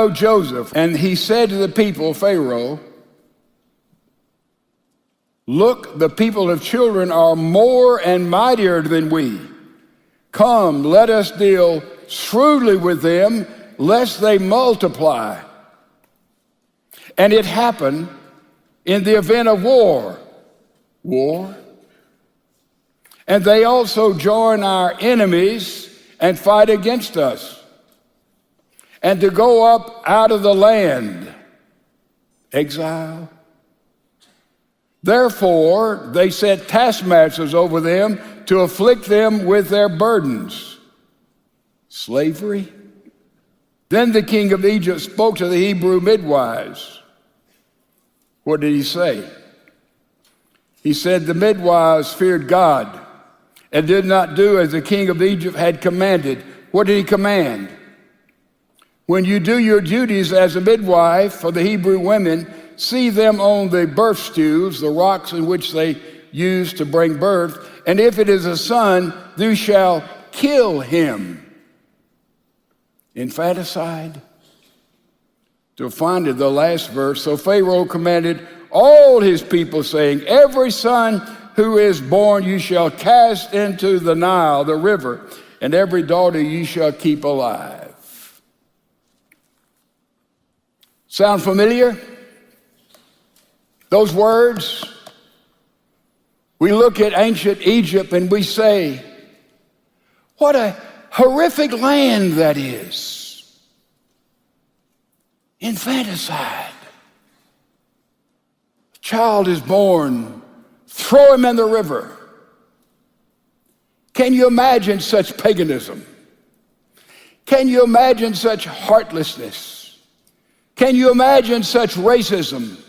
know Joseph, and he said to the people, Pharaoh, look, the people of children are more and mightier than we. Come, let us deal shrewdly with them, lest they multiply. And it happened in the event of war. And they also join our enemies and fight against us, and to go up out of the land, exile. Therefore, they set taskmasters over them to afflict them with their burdens. Slavery. Then the king of Egypt spoke to the Hebrew midwives. What did he say? He said the midwives feared God and did not do as the king of Egypt had commanded. What did he command? When you do your duties as a midwife for the Hebrew women, see them on the birth stools, the rocks in which they use to bring birth, and if it is a son, you shall kill him. Infanticide. To find it, the last verse. So Pharaoh commanded all his people, saying, every son who is born you shall cast into the Nile, the river, and every daughter you shall keep alive. Sound familiar? Those words? We look at ancient Egypt and we say, what a horrific land that is. Infanticide. A child is born, throw him in the river. Can you imagine such paganism? Can you imagine such heartlessness? Can you imagine such racism?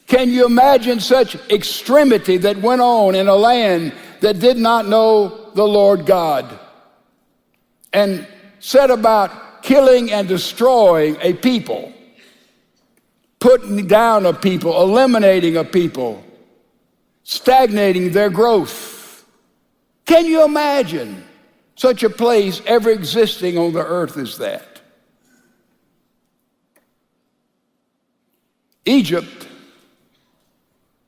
Can you imagine such extremity that went on in a land that did not know the Lord God and set about killing and destroying a people, putting down a people, eliminating a people, stagnating their growth? Can you imagine such a place ever existing on the earth as that? Egypt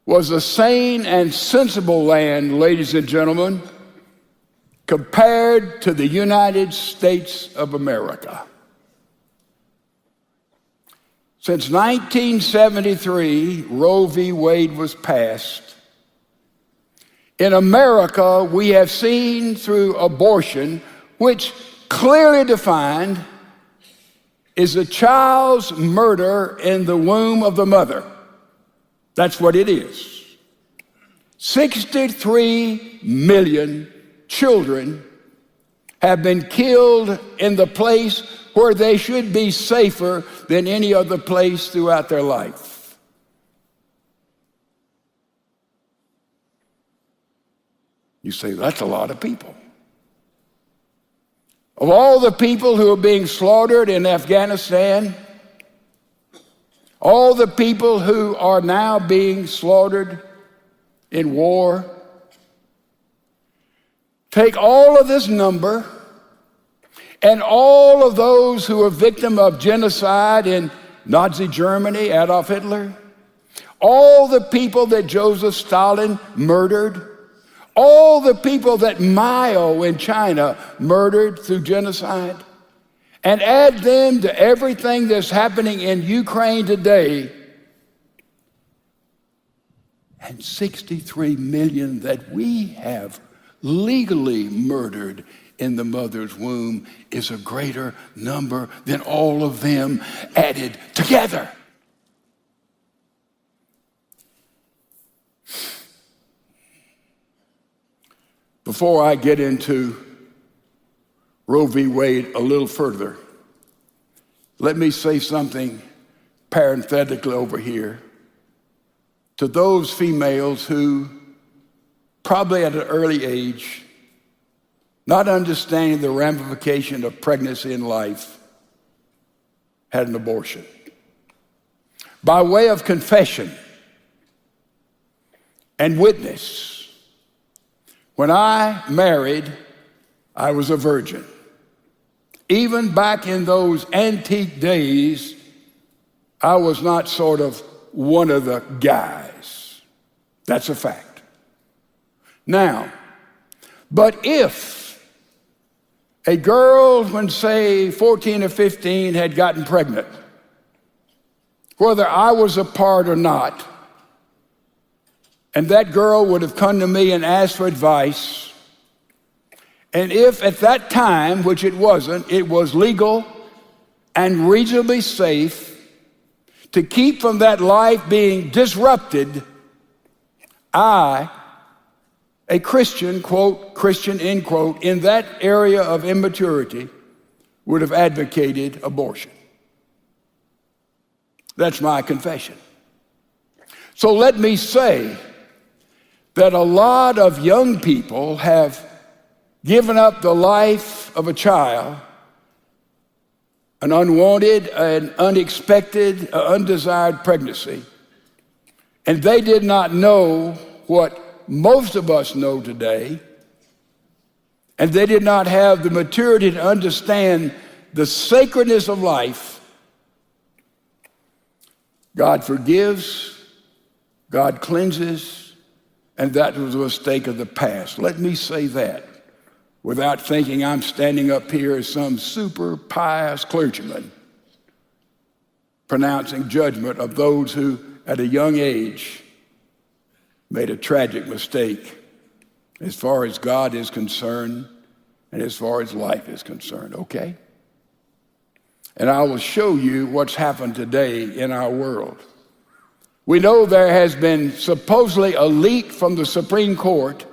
was a sane and sensible land, ladies and gentlemen, compared to the United States of America. Since 1973, Roe v. Wade was passed. In America, we have seen through abortion, which clearly defined is a child's murder in the womb of the mother. That's what it is. 63 million children have been killed in the place where they should be safer than any other place throughout their life. You say, that's a lot of people. Of all the people who are being slaughtered in Afghanistan, all the people who are now being slaughtered in war, take all of this number and all of those who are victim of genocide in Nazi Germany, Adolf Hitler, all the people that Joseph Stalin murdered, all the people that Mao in China murdered through genocide, and add them to everything that's happening in Ukraine today, and 63 million that we have legally murdered in the mother's womb is a greater number than all of them added together. Before I get into Roe v. Wade a little further, let me say something parenthetically over here to those females who probably at an early age, not understanding the ramification of pregnancy and life, had an abortion. By way of confession and witness, when I married, I was a virgin. Even back in those antique days, I was not sort of one of the guys. That's a fact. Now, but if a girl, when say 14 or 15, had gotten pregnant, whether I was a part or not, and that girl would have come to me and asked for advice, and if at that time, which it wasn't, it was legal and reasonably safe to keep from that life being disrupted, I, a Christian, quote, Christian, end quote, in that area of immaturity, would have advocated abortion. That's my confession. So let me say that a lot of young people have given up the life of a child, an unwanted, an unexpected, undesired pregnancy, and they did not know what most of us know today, and they did not have the maturity to understand the sacredness of life. God forgives, God cleanses, and that was a mistake of the past. Let me say that without thinking I'm standing up here as some super pious clergyman pronouncing judgment of those who, at a young age, made a tragic mistake as far as God is concerned and as far as life is concerned, okay? And I will show you what's happened today in our world. We know there has been supposedly a leak from the Supreme Court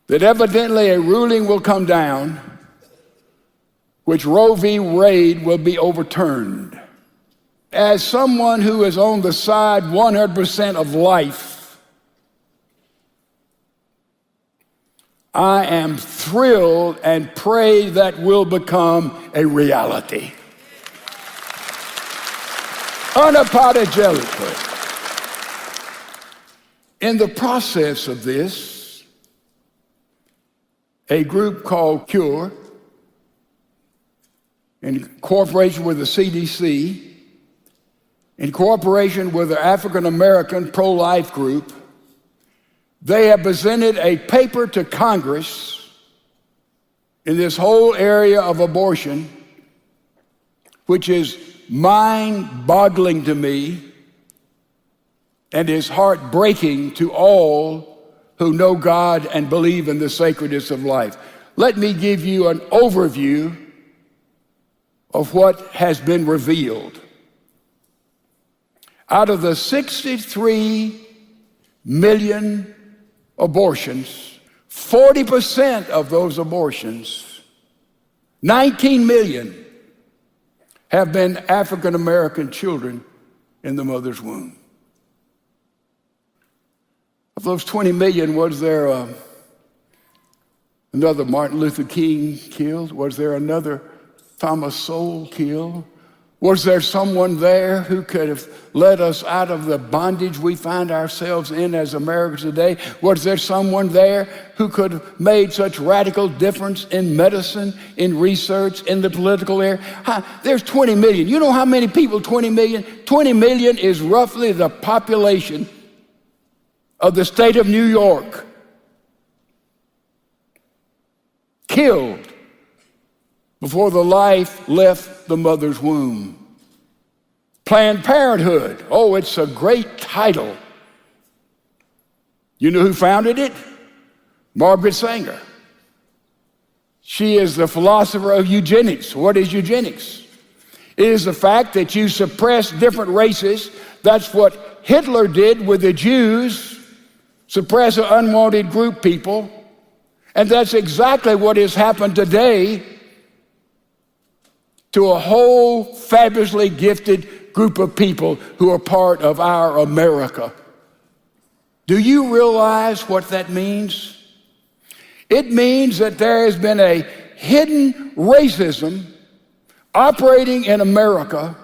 that evidently a ruling will come down which Roe v. Wade will be overturned. As someone who is on the side 100% of life, I am thrilled and pray that will become a reality. Unapologetically. In the process of this, a group called CURE, in cooperation with the CDC, in cooperation with the African American pro-life group, they have presented a paper to Congress in this whole area of abortion, which is mind-boggling to me and is heartbreaking to all who know God and believe in the sacredness of life. Let me give you an overview of what has been revealed. Out of the 63 million abortions, 40% of those abortions, 19 million, have been African American children in the mother's womb. Of those 20 million, was there another Martin Luther King killed? Was there another Thomas Sowell killed? Was there someone there who could have led us out of the bondage we find ourselves in as Americans today? Was there someone there who could have made such radical difference in medicine, in research, in the political area? There's 20 million. You know how many people 20 million? 20 million is roughly the population of the state of New York. Killed before the life left the mother's womb. Planned Parenthood. Oh, it's a great title. You know who founded it? Margaret Sanger. She is the philosopher of eugenics. What is eugenics? It is the fact that you suppress different races. That's what Hitler did with the Jews, suppress an unwanted group people. And that's exactly what has happened today to a whole fabulously gifted group of people who are part of our America. Do you realize what that means? It means that there has been a hidden racism operating in America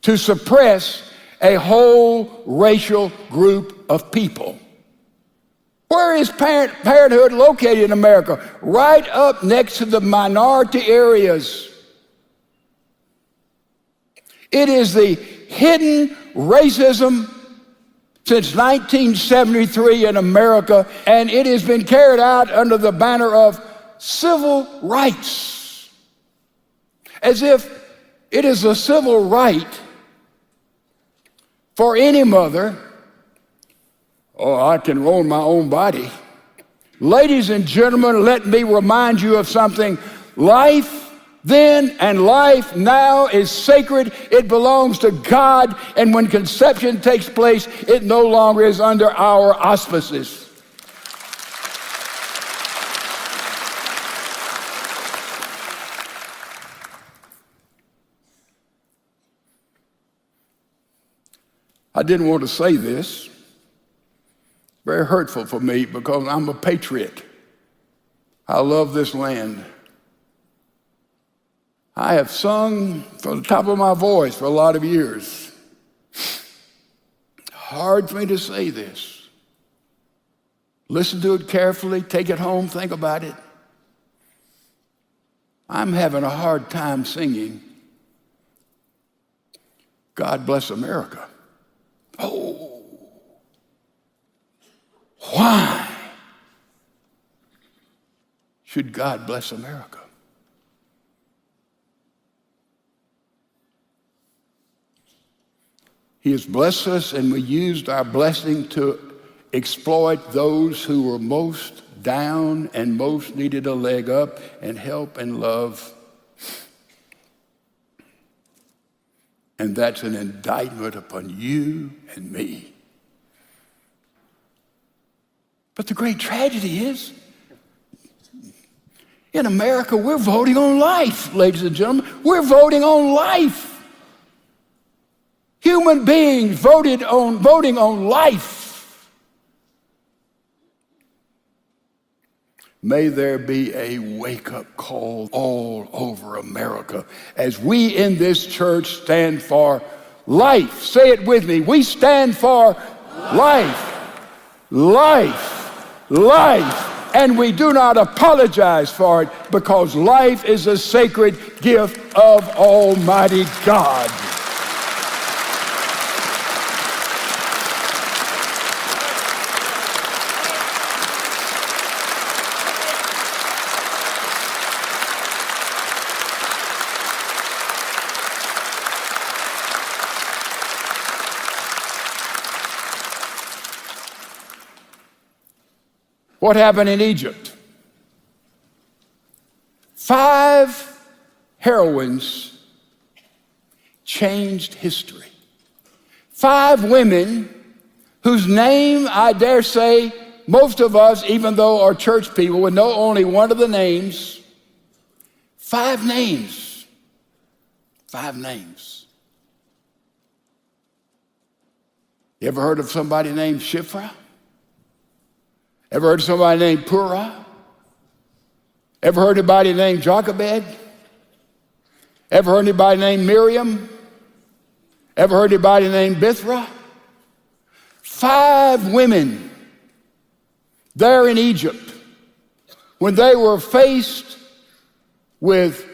to suppress a whole racial group of people. Where is parenthood located in America? Right up next to the minority areas. It is the hidden racism since 1973 in America, and it has been carried out under the banner of civil rights, as if it is a civil right for any mother. Oh, I can own my own body. Ladies and gentlemen, let me remind you of something. Life then and life now is sacred. It belongs to God, and when conception takes place, it no longer is under our auspices. I didn't want to say this. Very hurtful for me because I'm a patriot. I love this land. I have sung from the top of my voice for a lot of years. Hard for me to say this. Listen to it carefully, take it home, think about it. I'm having a hard time singing God Bless America. Oh, why should God bless America? He has blessed us, and we used our blessing to exploit those who were most down and most needed a leg up and help and love. And that's an indictment upon you and me. But the great tragedy is, in America, we're voting on life, ladies and gentlemen. We're voting on life. Human beings voting on life. May there be a wake-up call all over America as we in this church stand for life. Say it with me. We stand for life, life, life. And we do not apologize for it because life is a sacred gift of Almighty God. What happened in Egypt? 5 heroines changed history. 5 women whose name, I dare say, most of us, even though are church people, would know only one of the names. 5 names. 5 names. You ever heard of somebody named Shiphrah? Ever heard of somebody named Purah? Ever heard of anybody named Jochebed? Ever heard of anybody named Miriam? Ever heard of anybody named Bithra? 5 women there in Egypt, when they were faced with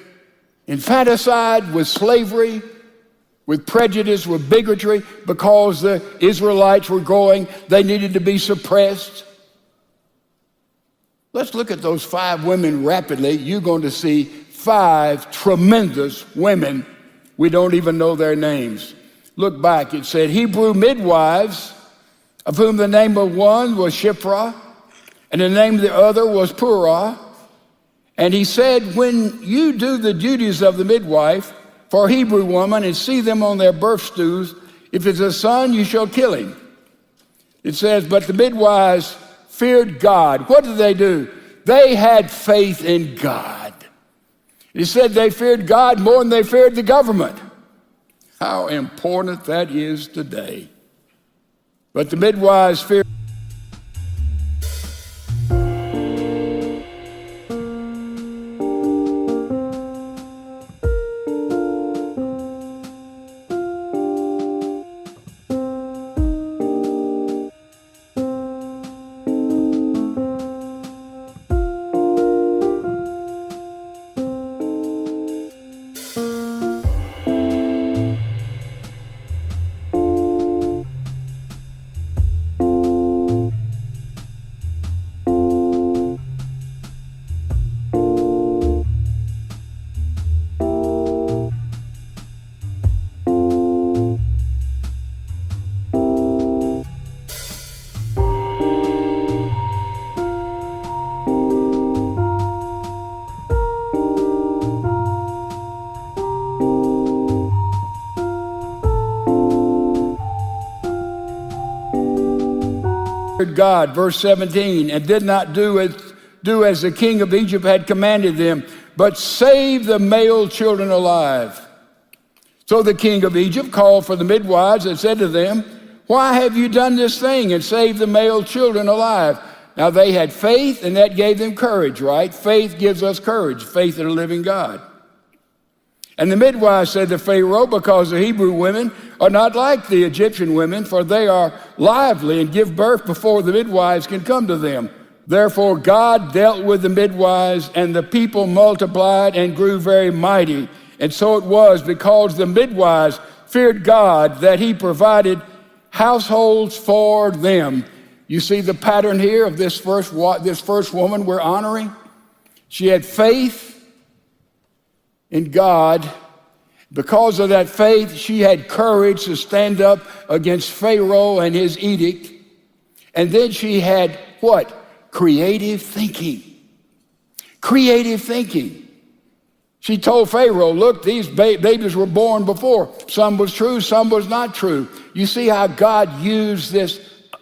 infanticide, with slavery, with prejudice, with bigotry, because the Israelites were growing, they needed to be suppressed. Let's look at those 5 women rapidly. You're going to see 5 tremendous women. We don't even know their names. Look back. It said Hebrew midwives, of whom the name of one was Shiphrah, and the name of the other was Purah. And he said, when you do the duties of the midwife for a Hebrew woman and see them on their birth stools, if it's a son, you shall kill him. It says, but the midwives feared God. What did they do? They had faith in God. He said they feared God more than they feared the government. How important that is today. But the midwives feared. God, verse 17, and did not do as the king of Egypt had commanded them, but saved the male children alive. So the king of Egypt called for the midwives and said to them, why have you done this thing and saved the male children alive? Now they had faith, and that gave them courage, right? Faith gives us courage, faith in a living God. And the midwives said to Pharaoh, because the Hebrew women are not like the Egyptian women, for they are lively and give birth before the midwives can come to them. Therefore God dealt with the midwives, and the people multiplied and grew very mighty. And so it was, because the midwives feared God, that he provided households for them. You see the pattern here of this first woman we're honoring? She had faith in God. Because of that faith, she had courage to stand up against Pharaoh and his edict. And then she had what? Creative thinking. Creative thinking. She told Pharaoh, look, these babies were born before. Some was true, some was not true. You see how God used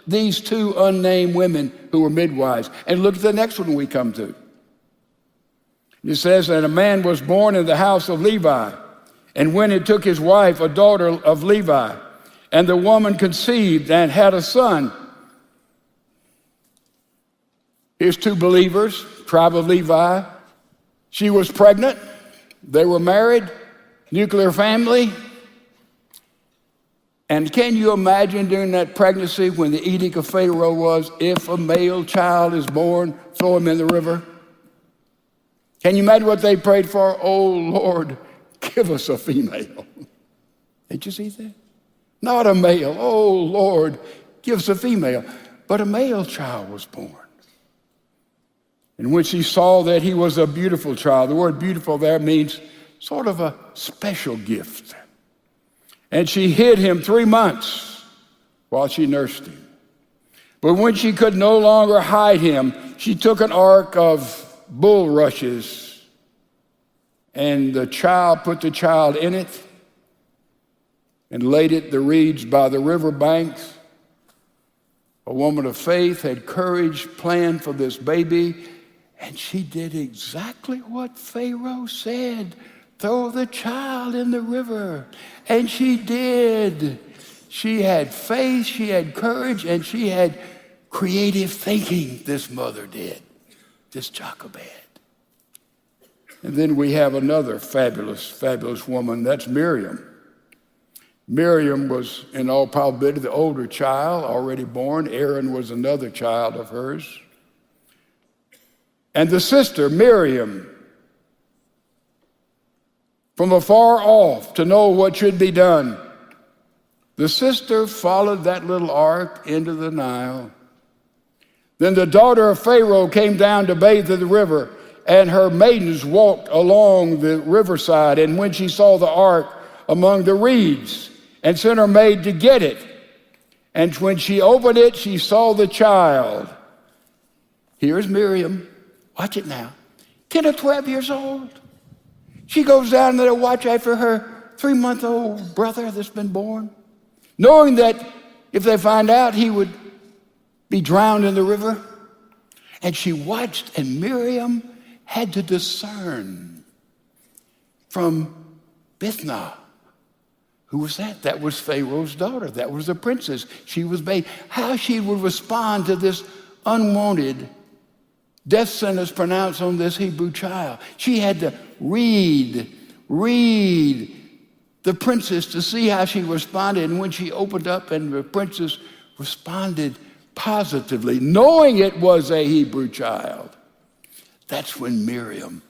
these two unnamed women who were midwives. And look at the next one we come to. It says that a man was born in the house of Levi, and went and took his wife, a daughter of Levi, and the woman conceived and had a son. Here's two believers, tribe of Levi. She was pregnant. They were married, nuclear family. And can you imagine during that pregnancy when the edict of Pharaoh was, if a male child is born, throw him in the river? Can you imagine what they prayed for? Oh, Lord, give us a female. Did you see that? Not a male. Oh, Lord, give us a female. But a male child was born. And when she saw that he was a beautiful child, the word beautiful there means sort of a special gift. And she hid him 3 months while she nursed him. But when she could no longer hide him, she took an ark of bulrushes and put the child in it and laid it the reeds by the river banks. A woman of faith had courage, planned for this baby, and she did exactly what Pharaoh said. Throw the child in the river. And she did. She had faith, she had courage, and she had creative thinking, this mother did, this Jochebed. And then we have another fabulous, fabulous woman, that's Miriam. Miriam was, in all probability, the older child, already born. Aaron was another child of hers. And the sister, Miriam, from afar off to know what should be done, the sister followed that little ark into the Nile. Then the daughter of Pharaoh came down to bathe in the river, and her maidens walked along the riverside. And when she saw the ark among the reeds, and sent her maid to get it, and when she opened it, she saw the child. Here's Miriam. Watch it now. 10 or 12 years old. She goes down there to watch after her 3-month-old brother that's been born, knowing that if they find out, he would be drowned in the river. And she watched, and Miriam had to discern from Bithnah. Who was that? That was Pharaoh's daughter. That was the princess. She was bathed. How she would respond to this unwanted death sentence pronounced on this Hebrew child. She had to read the princess to see how she responded. And when she opened up and the princess responded positively, knowing it was a Hebrew child, that's when Miriam,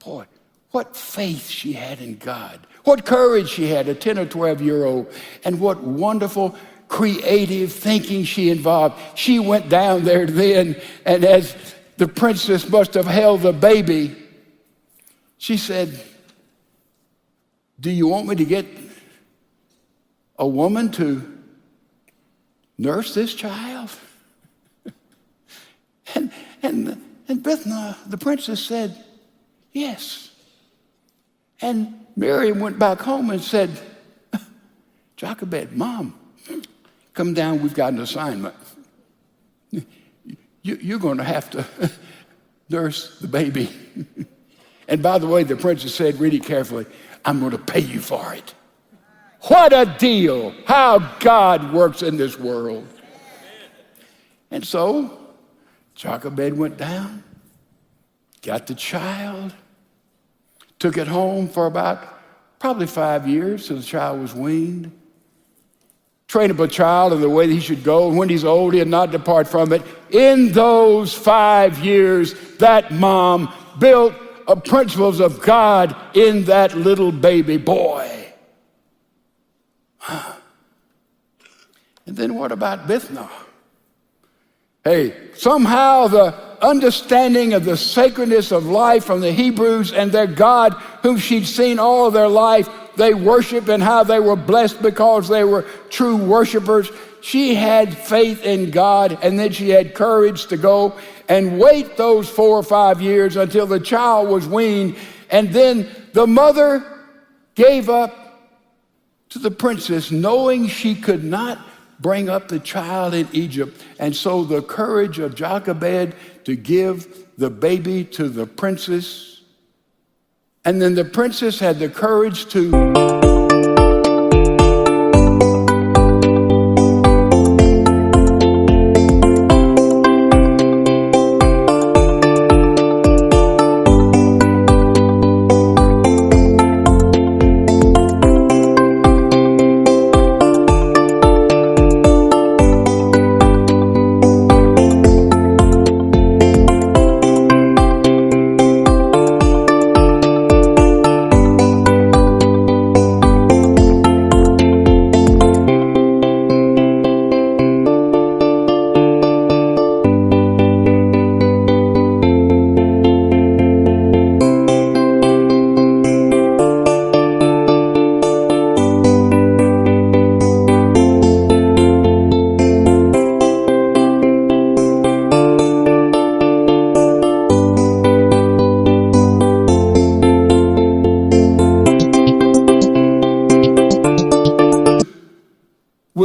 boy, what faith she had in God. What courage she had, a 10 or 12-year-old, and what wonderful creative thinking she involved. She went down there then, and as the princess must have held the baby, she said, do you want me to get a woman to nurse this child? And Bithnah, the princess, said, yes. And Miriam went back home and said, Jochebed, Mom, come down, we've got an assignment. You're going to have to nurse the baby. And by the way, the princess said really carefully, I'm going to pay you for it. What a deal. How God works in this world. And so Jochebed went down, got the child, took it home for about probably 5 years till the child was weaned. Train up a child in the way that he should go, and when he's old, he'll not depart from it. In those 5 years, that mom built principles of God in that little baby boy. And then what about Bithnah? Hey, somehow the understanding of the sacredness of life from the Hebrews and their God, whom she'd seen all of their life, they worshiped, and how they were blessed because they were true worshipers. She had faith in God, and then she had courage to go and wait those 4 or 5 years until the child was weaned. And then the mother gave up to the princess, knowing she could not bring up the child in Egypt. And so the courage of Jochebed to give the baby to the princess. And then the princess had the courage to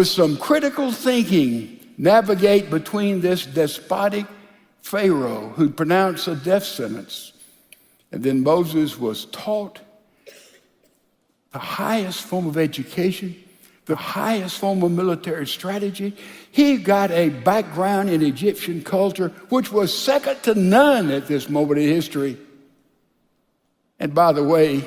with some critical thinking, navigate between this despotic Pharaoh who pronounced a death sentence. And then Moses was taught the highest form of education, the highest form of military strategy. He got a background in Egyptian culture, which was second to none at this moment in history. And by the way,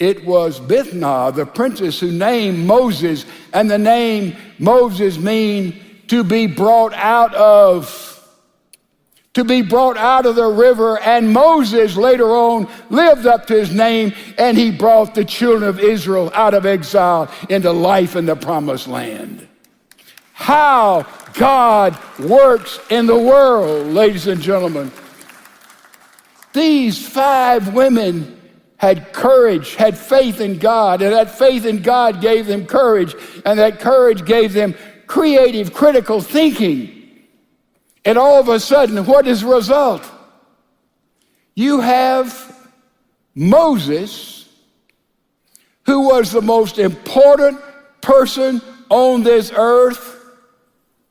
it was Bithnah, the princess, who named Moses, and the name Moses means to be brought out of the river. And Moses later on lived up to his name, and he brought the children of Israel out of exile into life in the promised land. How God works in the world, ladies and gentlemen. These 5 women had courage, had faith in God, and that faith in God gave them courage, and that courage gave them creative, critical thinking. And all of a sudden, what is the result? You have Moses, who was the most important person on this earth,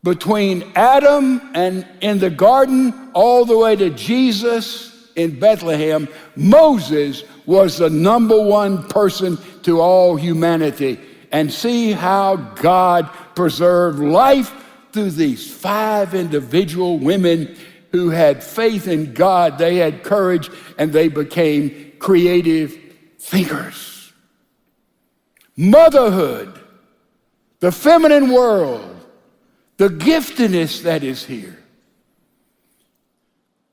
between Adam and in the garden all the way to Jesus in Bethlehem. Moses was the number 1 person to all humanity. And see how God preserved life through these 5 individual women who had faith in God. They had courage, and they became creative thinkers. Motherhood, the feminine world, the giftedness that is here.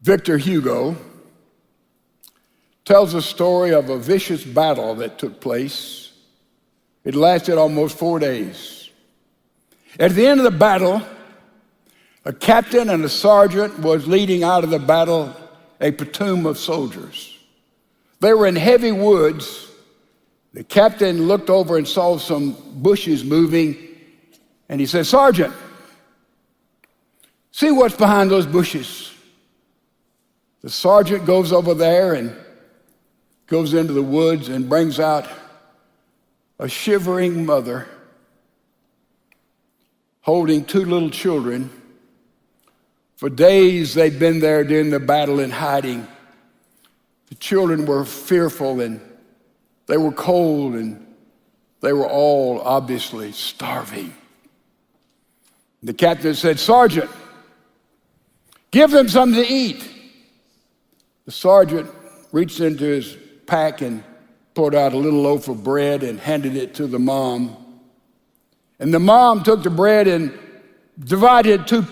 Victor Hugo tells a story of a vicious battle that took place. It lasted almost 4 days. At the end of the battle, a captain and a sergeant was leading out of the battle a platoon of soldiers. They were in heavy woods. The captain looked over and saw some bushes moving, and he said, "Sergeant, see what's behind those bushes." The sergeant goes over there and goes into the woods and brings out a shivering mother holding 2 little children For days they'd been there during the battle in hiding. The children were fearful and they were cold and they were all obviously starving. The captain said, "Sergeant, give them something to eat." The sergeant reached into his pack and pulled out a little loaf of bread and handed it to the mom. And the mom took the bread and divided it 2